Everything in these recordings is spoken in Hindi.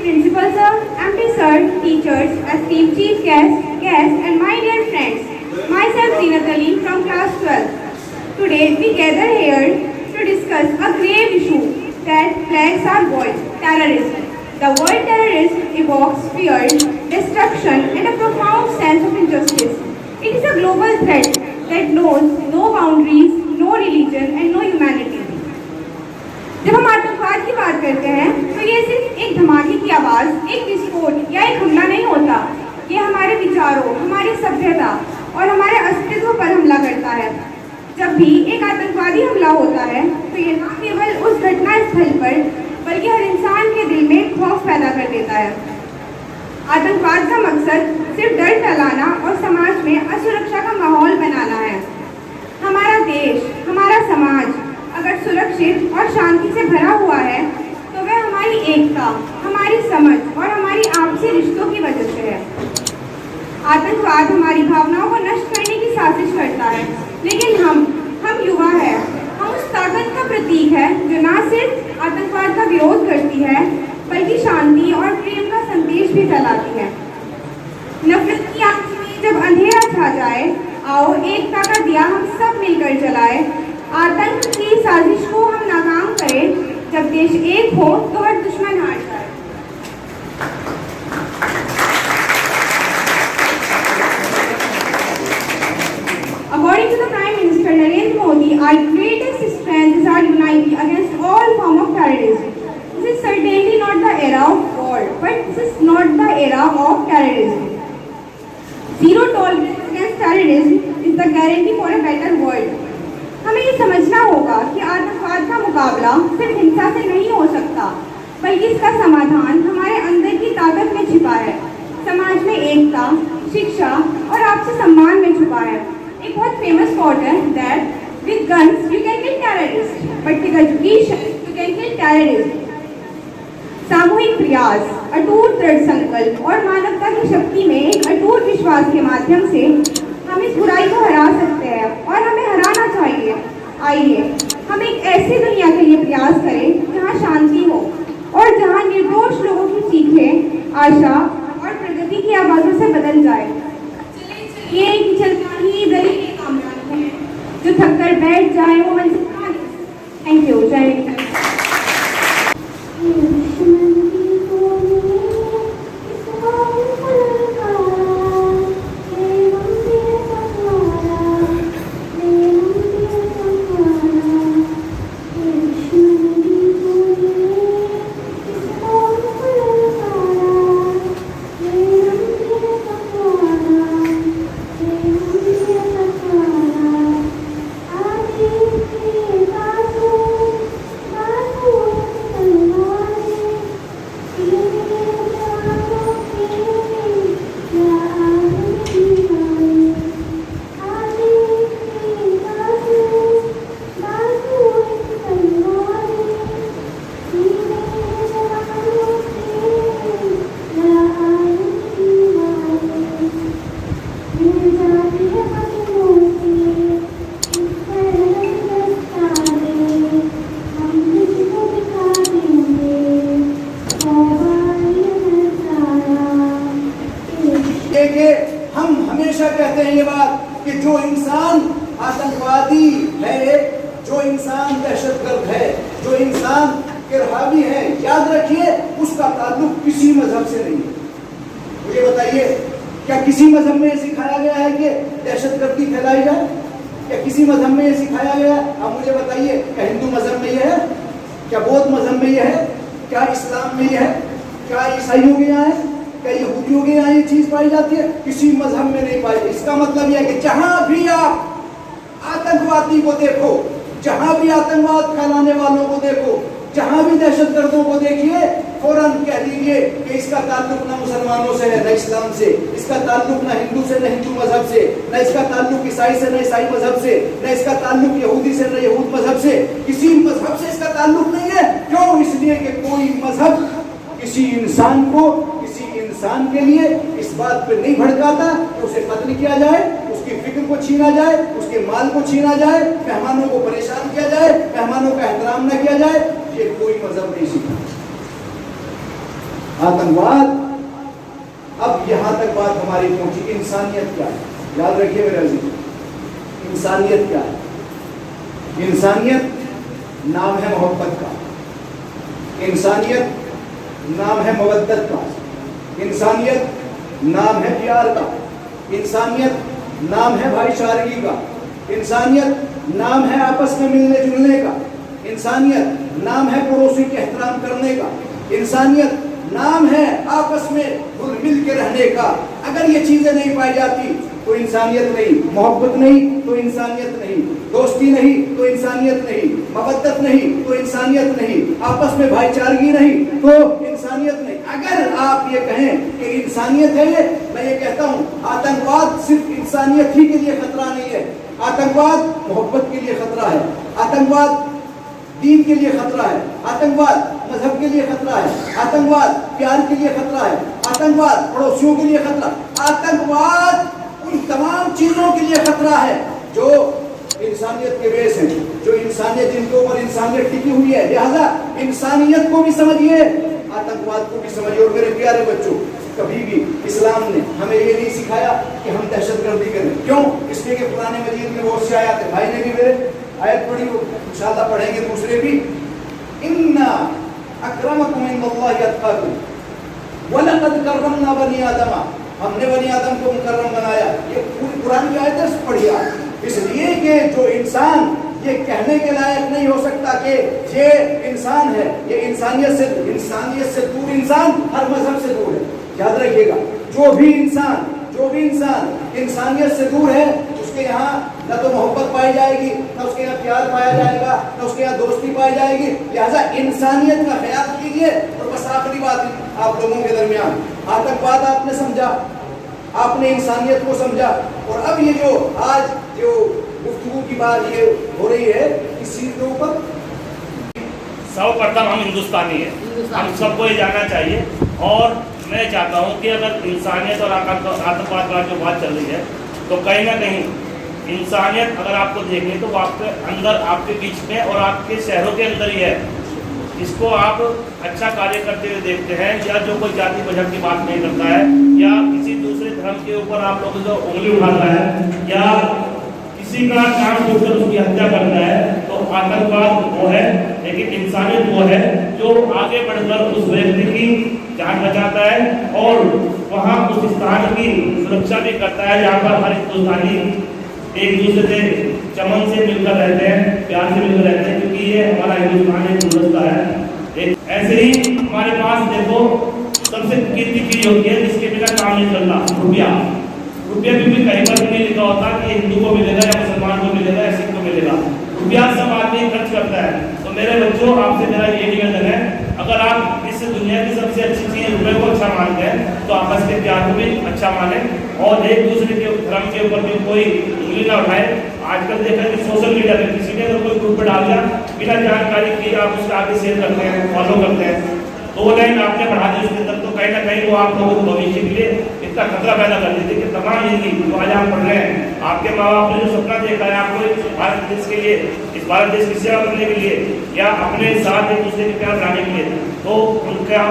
Principal Sir, MD Sir, teachers, esteemed chief guests and my dear friends. Myself Zinat Ali from class 12. Today we gather here to discuss a grave issue that plagues our world, terrorism. The word terrorism evokes fear, destruction and a profound sense of injustice. It is a global threat that knows no boundaries, no religion and no humanity. जब हम आतंकवाद की बात करते हैं तो ये सिर्फ एक धमाके की आवाज़, एक विस्फोट या एक हमला नहीं होता। ये हमारे विचारों, हमारी सभ्यता और हमारे अस्तित्व पर हमला करता है। जब भी एक आतंकवादी हमला होता है तो ये न केवल उस घटना स्थल पर बल्कि हर इंसान के दिल में खौफ पैदा कर देता है। आतंकवाद का मकसद सिर्फ डर फैलाना और समाज में असुरक्षा का माहौल बनाना है। हमारा देश, हमारा समाज अगर सुरक्षित और शांति से भरा हुआ है तो वह हमारी एकता, हमारी समझ और हमारी आपसी रिश्तों की वजह से है। आतंकवाद हमारी भावनाओं को नष्ट करने की साजिश करता है, लेकिन हम युवा हैं, हम उस ताकत का प्रतीक है जो न सिर्फ आतंकवाद का विरोध करती है बल्कि शांति और प्रेम का संदेश भी फैलाती है। नफरत की आग में जब अंधेरा छा जाए, आओ एकता का दिया हम सब मिलकर जलाए। आतंक की साजिश को हम नाकाम करें। जब देश एक हो तो हर दुश्मन हार जाए। According to the Prime Minister Narendra Modi, our greatest strength is our unity against all form of terrorism. This is certainly not the era of war, but this is not the era of terrorism. Zero tolerance against terrorism is the guarantee for a better world. हमें ये समझना होगा कि आतंकवाद का मुकाबला सिर्फ हिंसा से नहीं हो सकता, बल्कि इसका समाधान हमारे अंदर की ताकत में छिपा है। समाज में एकता, शिक्षा और आपसी सम्मान में छुपा है। एक बहुत फेमस कोट है that with guns you can kill terrorist, but with education you can kill terrorist. सामूहिक प्रयास, अटूट दृढ़ संकल्प और मानवता की शक्ति में एक अटूट विश्वास के माध्यम से हम इस बुराई को हरा सकते हैं और हमें हराना चाहिए। आइए हम एक ऐसी दुनिया के लिए प्रयास करें जहां शांति हो और जहां निर्दोष लोगों की चीखें आशा और प्रगति की आवाज़ों से बदल जाए। चलिए कि चलता ही दलील के कामयाब है, जो थक कर बैठ जाए वो मंजिल कहाँ नहीं। Thank you. जय हिंद। हम हमेशा कहते हैं ये बात कि जो इंसान आतंकवादी है, जो इंसान दहशतगर्द है, जो इंसान इरहाबी है, याद रखिए उसका ताल्लुक किसी मजहब से नहीं है। मुझे बताइए, क्या किसी मजहब में सिखाया गया है कि दहशतगर्दी फैलाई जाए? क्या किसी मजहब में ये सिखाया गया? अब मुझे बताइए, क्या हिंदू मजहब में ये है? क्या बौद्ध मजहब में ये है? क्या इस्लाम में ये है? क्या ईसाइयों के यहाँ है? क्या यहूदियों के यहाँ ये चीज पाई जाती है? किसी मजहब में नहीं पाई। इसका मतलब यह है कि जहां भी आप आतंकवादी को देखो, जहां भी आतंकवाद फैलाने वालों को देखो, जहां भी दहशतगर्दों को देखिए, फौरन कह दीजिए कि इसका ताल्लुक न मुसलमानों से है, न इस्लाम से, इसका ताल्लुक न हिंदू से, न हिंदू मजहब से, न इसका ताल्लुक ईसाई से, न ईसाई मजहब से, न इसका ताल्लुक यहूदी से, न यहूद मजहब से। किसी मजहब से इसका ताल्लुक नहीं है। क्यों? इसलिए कि कोई मजहब किसी इंसान को, किसी इंसान के लिए इस बात पे नहीं भड़काता कि उसे कत्ल किया जाए, उसकी फिक्र को छीना जाए, उसके माल को छीना जाए, मेहमानों को परेशान किया जाए, मेहमानों का एहतराम न किया जाए। ये कोई मजहब नहीं सीखा। आतंकवाद। अब यहां तक बात हमारी पहुंची, इंसानियत क्या है? याद रखिए मेरे अजीज, इंसानियत क्या है? इंसानियत नाम है मोहब्बत का, इंसानियत नाम है मवद्दत का, इंसानियत नाम है प्यार का, इंसानियत नाम है भाईचारगी का, इंसानियत नाम है आपस में मिलने जुलने का, इंसानियत नाम है पड़ोसी के एहतराम करने का, इंसानियत नाम है आपस में घुल मिल के रहने का। अगर ये चीजें नहीं पाई जाती तो इंसानियत नहीं, मोहब्बत नहीं तो इंसानियत नहीं, दोस्ती नहीं तो इंसानियत नहीं, मवद्दत नहीं तो इंसानियत नहीं, आपस में भाईचारगी नहीं तो इंसानियत नहीं। अगर आप ये कहें कि इंसानियत है, मैं ये कहता हूं आतंकवाद सिर्फ इंसानियत ही के लिए खतरा नहीं है, आतंकवाद मोहब्बत के लिए खतरा है, आतंकवाद दीन के लिए खतरा है, आतंकवाद मजहब के लिए खतरा है, आतंकवाद प्यार के लिए खतरा है, आतंकवाद पड़ोसियों के लिए खतरा, आतंकवाद उन तमाम चीजों के लिए खतरा है जो इंसानियत के बेस हैं, जो इंसानियत जिनके ऊपर इंसानियत टिकी हुई है। लिहाजा इंसानियत को भी समझिए, आतंकवाद को भी समझिए। और मेरे प्यारे बच्चों, कभी भी इस्लाम ने हमें ये नहीं सिखाया कि हम दहशतगर्दी करें। क्यों? इसलिए कि कुरान मजीद में बहुत से आयत है, भाई ने भी मेरे आयत पढ़ी, वो इंशाअल्लाह पढ़ेंगे दूसरे भी। इन्ना अक्रमकुम इंदल्लाहि अत्काकुम वलक़द कर्रमना बनी आदम, हमने बनी आदम को मुकर्रम बनाया। ये पूरी कुरान की आयत है, पढ़िए। इसलिए कि जो इंसान ये कहने के लायक नहीं हो सकता कि ये इंसान है, ये इंसानियत से दूर इंसान हर मजहब से दूर है। याद रखिएगा, जो भी इंसान इंसानियत से दूर है, उसके यहाँ न तो मोहब्बत पाई जाएगी, न उसके यहाँ प्यार पाया जाएगा, न उसके यहाँ दोस्ती पाई जाएगी। लिहाजा इंसानियत का ख्याल कीजिए। और बस आखिरी बात आप लोगों के दरमियान, आतंकवाद आपने समझा, आपने इंसानियत को समझा, और अब ये जो आज जो गुफ्तगू की बात ये हो रही है इस चीज के ऊपर, सर्वप्रथम हम हिंदुस्तानी हैं, हम सबको ये जानना चाहिए। और मैं चाहता हूँ कि अगर इंसानियत और आतंकवाद का जो बात चल रही है, तो कहीं ना कहीं इंसानियत अगर आपको देखनी तो वो आपके अंदर, आपके बीच में और आपके शहरों के अंदर ही है। इसको आप अच्छा कार्य करते हुए देखते हैं, या जो कोई जाति मजहब की बात नहीं करता है, या किसी दूसरे धर्म के ऊपर आप लोग जो उंगली उठाता है, या किसी का काम छोड़कर उसकी हत्या करता है, तो आतंकवाद वो है। लेकिन इंसानियत वो है जो आगे बढ़कर उस व्यक्ति की जान बचाता है और वहाँ उस स्थान की सुरक्षा भी करता है जहाँ पर हर हिंदुस्तानी एक दूसरे से चमन से मिलकर रहते हैं, प्यार से मिलकर रहते हैं, क्योंकि ये हमारा हिंदुस्तान एक गुलदस्ता है। ऐसे ही हमारे पास देखो सबसे कीमती चीज होती है जिसके बिना काम नहीं चलता, रुपया। रुपया भी कहीं पर नहीं लिखा होता कि हिंदू को मिलेगा या मुसलमान को मिलेगा या सिख को मिलेगा। रुपया सब आदमी खर्च करता है। तो मेरे बच्चों, आपसे मेरा ये निवेदन है, अगर आप इस दुनिया की सबसे अच्छी चीज रुपये को अच्छा मानते हैं तो आपस के प्यार को भी अच्छा माने और एक दूसरे के धर्म के ऊपर भी कोई उंगली ना उठाए। आजकल देखा कि सोशल मीडिया पे किसी ने अगर कोई ग्रुप पर डाल दिया, बिना जानकारी के आप उसका आगे शेयर करते हैं, फॉलो करते हैं, तो वो लाइन आपने बढ़ा दी उसके अंदर, तो कहीं ना कहीं वो आप लोगों को भविष्य के लिए इतना खतरा पैदा कर देती है कि तमाम जिंदगी जो आज आप पढ़ रहे हैं, आपके माँ बाप ने जो सपना देखा है आपको इस भारत देश के लिए, इस भारत देश की सेवा करने के लिए या अपने साथ एक दूसरे के प्यार बनाने के लिए, तो उनका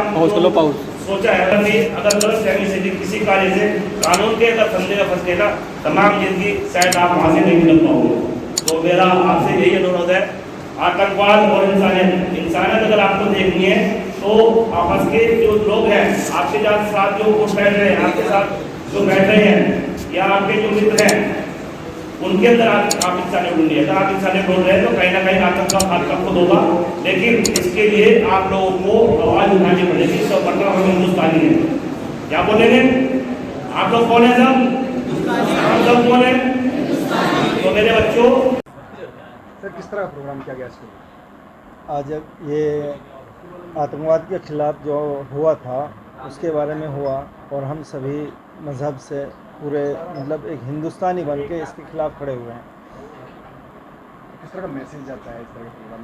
सोचा है अगर गलत फहमी से किसी कार्य से कानून के अगर फंदे में फंस गए, तमाम जिंदगी शायद आप वहाँ से नहीं निकल पाओगे। तो मेरा आपसे यही अनुरोध है, आतंकवाद और इंसानियत अगर आपको देखनी है तो आपस के जो लोग हैं, आपके साथ जो बैठ रहे हैं, आपके साथ जो बैठ रहे हैं या आपके जो मित्र हैं, उनके अंदर आप इंसानियत ढूंढिए। अगर आप इंसानियत ढूंढ रहे हैं तो कहीं ना कहीं आतंकवाद आपको होगा, लेकिन इसके लिए आप लोगों को आवाज उठानी पड़ेगी। सब पटना हम हिंदुस्तानी है, क्या बोलेंगे आप लोग? कौन है सब? हम सब कौन है? तो मेरे बच्चों, सर किस तरह का प्रोग्राम किया गया इसको? आज ये आतंकवाद के खिलाफ जो हुआ था उसके बारे में हुआ और हम सभी मज़हब से पूरे मतलब एक हिंदुस्तानी बन के इसके खिलाफ खड़े हुए हैं। किस तरह का मैसेज जाता है इस तरह के प्रोग्राम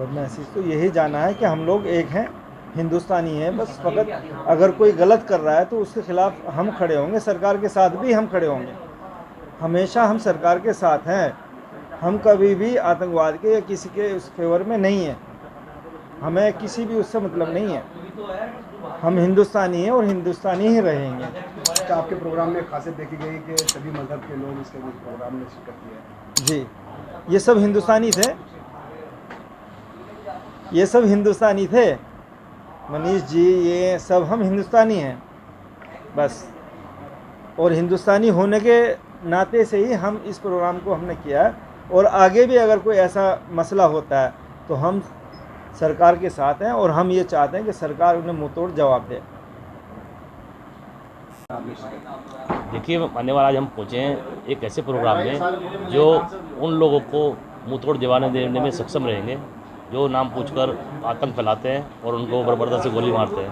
में? मैसेज तो यही जाना है कि हम लोग एक हैं, हिंदुस्तानी हैं। बस फ़कत अगर कोई गलत कर रहा है तो उसके खिलाफ हम खड़े होंगे, सरकार के साथ भी हम खड़े होंगे। हमेशा हम सरकार के साथ हैं, हम कभी भी आतंकवाद के या किसी के उस फेवर में नहीं है, हमें किसी भी उससे मतलब नहीं है। हम हिंदुस्तानी हैं और हिंदुस्तानी ही रहेंगे। अच्छा, आपके प्रोग्राम में खासियत देखी गई कि सभी मजहब के लोग इसके प्रोग्राम में शिरकत की है। जी, ये सब हिंदुस्तानी थे, ये सब हिंदुस्तानी थे। मनीष जी, ये सब हम हिंदुस्तानी हैं बस, और हिंदुस्तानी होने के नाते से ही हम इस प्रोग्राम को हमने किया। और आगे भी अगर कोई ऐसा मसला होता है तो हम सरकार के साथ हैं, और हम ये चाहते हैं कि सरकार उन्हें मुंहतोड़ जवाब दे। देखिए, मान्य आज हम पहुँचे हैं एक ऐसे प्रोग्राम में जो उन लोगों को मुंहतोड़ जवाब देने में सक्षम रहेंगे जो नाम पूछकर आतंक फैलाते हैं और उनको बर्बरता से गोली मारते हैं।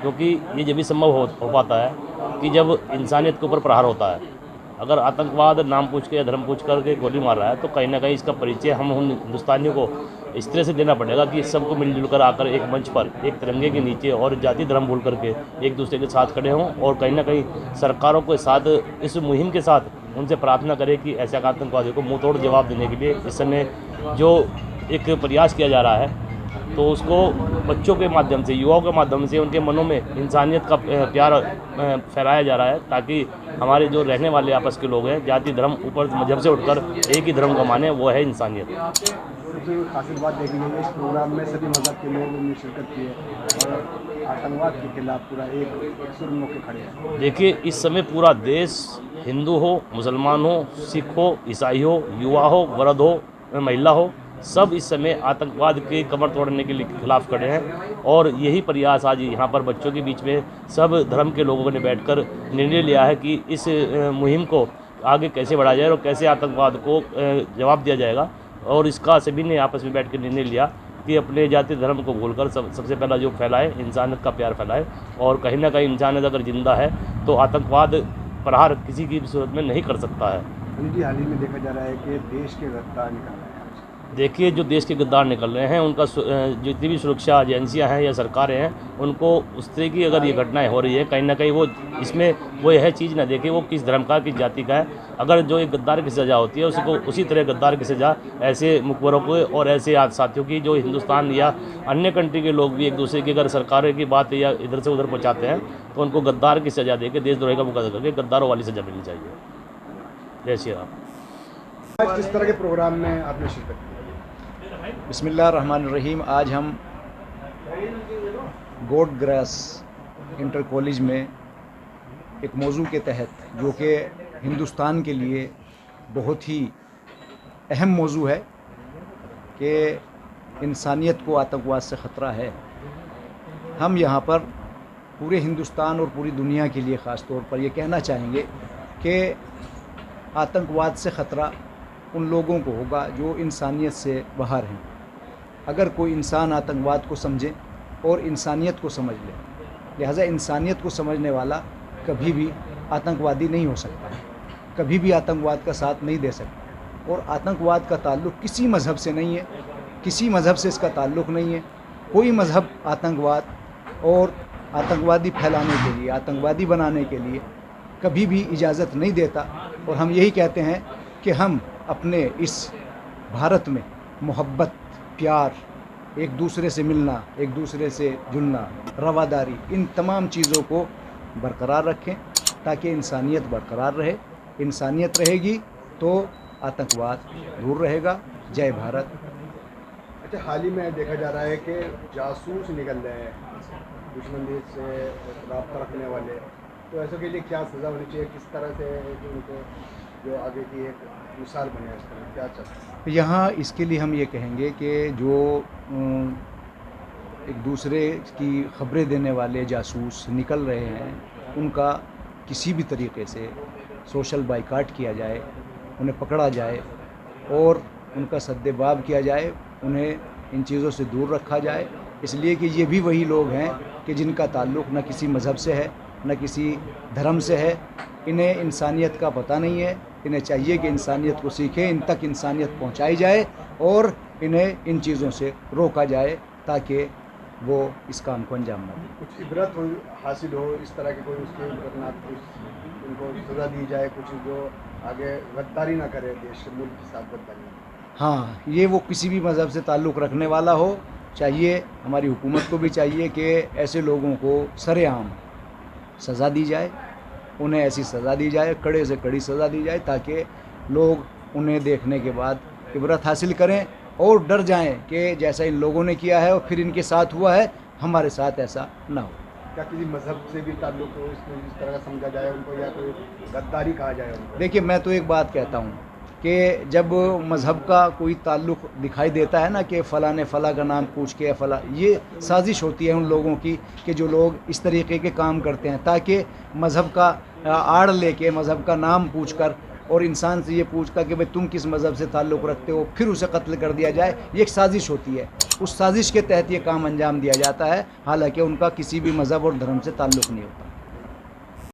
क्योंकि ये जब भी संभव हो पाता है कि जब इंसानियत के ऊपर प्रहार होता है। अगर आतंकवाद नाम पूछ के या धर्म पूछ कर के गोली मार रहा है तो कहीं ना कहीं इसका परिचय हम उन हिंदुस्तानियों को इस तरह से देना पड़ेगा कि सबको मिलजुल कर आकर एक मंच पर एक तिरंगे के नीचे और जाति धर्म भूल करके एक दूसरे के साथ खड़े हों, और कहीं ना कहीं सरकारों के साथ इस मुहिम के साथ उनसे प्रार्थना करें कि ऐसे आतंकवादियों को मुंह तोड़ जवाब देने के लिए इस समय जो एक प्रयास किया जा रहा है तो उसको बच्चों के माध्यम से, युवाओं के माध्यम से उनके मनों में इंसानियत का प्यार फैलाया जा रहा है, ताकि हमारे जो रहने वाले आपस के लोग हैं जाति धर्म ऊपर मजहब से उठकर एक ही धर्म का माने, वो है इंसानियत। सबसे खासियत बात देखी गई है इस प्रोग्राम में सभी मजहब के लोग ने शिरकत की है और आतंकवाद के खिलाफ पूरा एक सुर में होकर खड़े हैं। देखिए, इस समय पूरा देश, हिंदू हो, मुसलमान हो, सिख हो, ईसाई हो, युवा हो, वर्द हो, महिला हो, सब इस समय आतंकवाद के कमर तोड़ने के खिलाफ खड़े हैं। और यही प्रयास आज यहाँ पर बच्चों के बीच में सब धर्म के लोगों ने बैठकर निर्णय लिया है कि इस मुहिम को आगे कैसे बढ़ाया जाए और कैसे आतंकवाद को जवाब दिया जाएगा। और इसका सभी ने आपस में बैठ कर निर्णय लिया कि अपने जाति धर्म को भूलकर सबसे पहला जो फैलाए, इंसानियत का प्यार फैलाए। और कहीं ना कहीं इंसानियत अगर जिंदा है तो आतंकवाद प्रहार किसी की भी सूरत में नहीं कर सकता है। हाल ही में देखा जा रहा है कि देश के गद्दार निकल रहे हैं। देखिए, जो देश के गद्दार निकल रहे हैं उनका जितनी भी सुरक्षा एजेंसियां हैं या सरकारें हैं उनको उस तरह की अगर ये घटनाएं हो रही है, कहीं ना कहीं वो इसमें वो यह चीज़ ना देखे वो किस धर्म का, किस जाति का है। अगर जो एक गद्दार की सज़ा होती है उसको उसी तरह गद्दार की सज़ा ऐसे मुखबरों को और ऐसे साथियों की जो हिंदुस्तान या अन्य कंट्री के लोग भी एक दूसरे की अगर सरकारों की बात या इधर से उधर पहुँचाते हैं तो उनको गद्दार की सज़ा दे के देशद्रोही का मुकदमा करके गद्दारों वाली सज़ा मिलनी चाहिए। जय श्री राम। किस तरह के प्रोग्राम में आपने शिरकत की? बिस्मिल्लाहिर्रहमानिर्रहीम। आज हम गोड ग्रास इंटर कॉलेज में एक मौजू के तहत, जो कि हिंदुस्तान के लिए बहुत ही अहम मौजू है कि इंसानियत को आतंकवाद से ख़तरा है, हम यहाँ पर पूरे हिंदुस्तान और पूरी दुनिया के लिए ख़ास तौर पर ये कहना चाहेंगे कि आतंकवाद से ख़तरा उन लोगों को होगा जो इंसानियत से बाहर हैं। अगर कोई इंसान आतंकवाद को समझे और इंसानियत को समझ ले, लिहाजा इंसानियत को समझने वाला कभी भी आतंकवादी नहीं हो सकता है, कभी भी आतंकवाद का साथ नहीं दे सकता। और आतंकवाद का ताल्लुक़ किसी मज़हब से नहीं है, किसी मज़हब से इसका ताल्लुक़ नहीं है। कोई मज़हब आतंकवाद और आतंकवादी फैलाने के लिए, आतंकवादी बनाने के लिए कभी भी इजाज़त नहीं देता। और हम यही कहते हैं कि हम अपने इस भारत में मोहब्बत, प्यार, एक दूसरे से मिलना, एक दूसरे से जुड़ना, रवादारी, इन तमाम चीज़ों को बरकरार रखें ताकि इंसानियत बरकरार रहे। इंसानियत रहेगी तो आतंकवाद दूर रहेगा। जय भारत। अच्छा, हाल ही में देखा जा रहा है कि जासूस निकल रहे हैं दुश्मन देश से रब्ता रखने वाले, तो ऐसे के लिए क्या सज़ा होनी चाहिए? किस तरह से उनको जो आगे की एक मिसाल बने, इस तरह क्या चाहते हैं? यहाँ इसके लिए हम ये कहेंगे कि जो एक दूसरे की ख़बरें देने वाले जासूस निकल रहे हैं, उनका किसी भी तरीके से सोशल बाइकाट किया जाए, उन्हें पकड़ा जाए और उनका सद्देबाब किया जाए, उन्हें इन चीज़ों से दूर रखा जाए। इसलिए कि ये भी वही लोग हैं कि जिनका ताल्लुक़ न किसी मज़हब से है, न किसी धर्म से है। इन्हें इंसानियत का पता नहीं है। इन्हें चाहिए कि इंसानियत को सीखें, इन तक इंसानियत पहुंचाई जाए और इन्हें इन चीज़ों से रोका जाए ताकि वो इस काम को अंजाम न दें। कुछ इबरत हो हासिल हो, इस तरह के कोई उसके उनको सज़ा दी जाए, कुछ जो आगे गद्दारी ना करे, देश के मुल्क के साथ गद्दारी। हाँ, ये वो किसी भी मज़हब से ताल्लुक़ रखने वाला हो, चाहिए, हमारी हुकूमत को भी चाहिए कि ऐसे लोगों को सरेआम सज़ा दी जाए, उन्हें ऐसी सज़ा दी जाए, कड़े से कड़ी सज़ा दी जाए, ताकि लोग उन्हें देखने के बाद इबरत हासिल करें और डर जाएं कि जैसा इन लोगों ने किया है और फिर इनके साथ हुआ है, हमारे साथ ऐसा ना हो। क्या किसी मजहब से भी ताल्लुक हो इसमें, जिस तरह का समझा जाए उनको, या कोई गद्दारी कहा जाए उनको? देखिए, मैं तो एक बात कहता हूँ कि जब मज़हब का कोई ताल्लुक़ दिखाई देता है ना कि फ़लाँ ने फ़लाँ का नाम पूछ के फ़लाँ, ये साजिश होती है उन लोगों की कि जो लोग इस तरीके के काम करते हैं ताकि मज़हब का आड़ लेके, मज़हब का नाम पूछकर और इंसान से ये पूछकर कि भाई तुम किस मज़हब से ताल्लुक़ रखते हो, फिर उसे कत्ल कर दिया जाए, ये एक साजिश होती है। उस साजिश के तहत ये काम अंजाम दिया जाता है, हालांकि उनका किसी भी मज़हब और धर्म से ताल्लुक़ नहीं होता।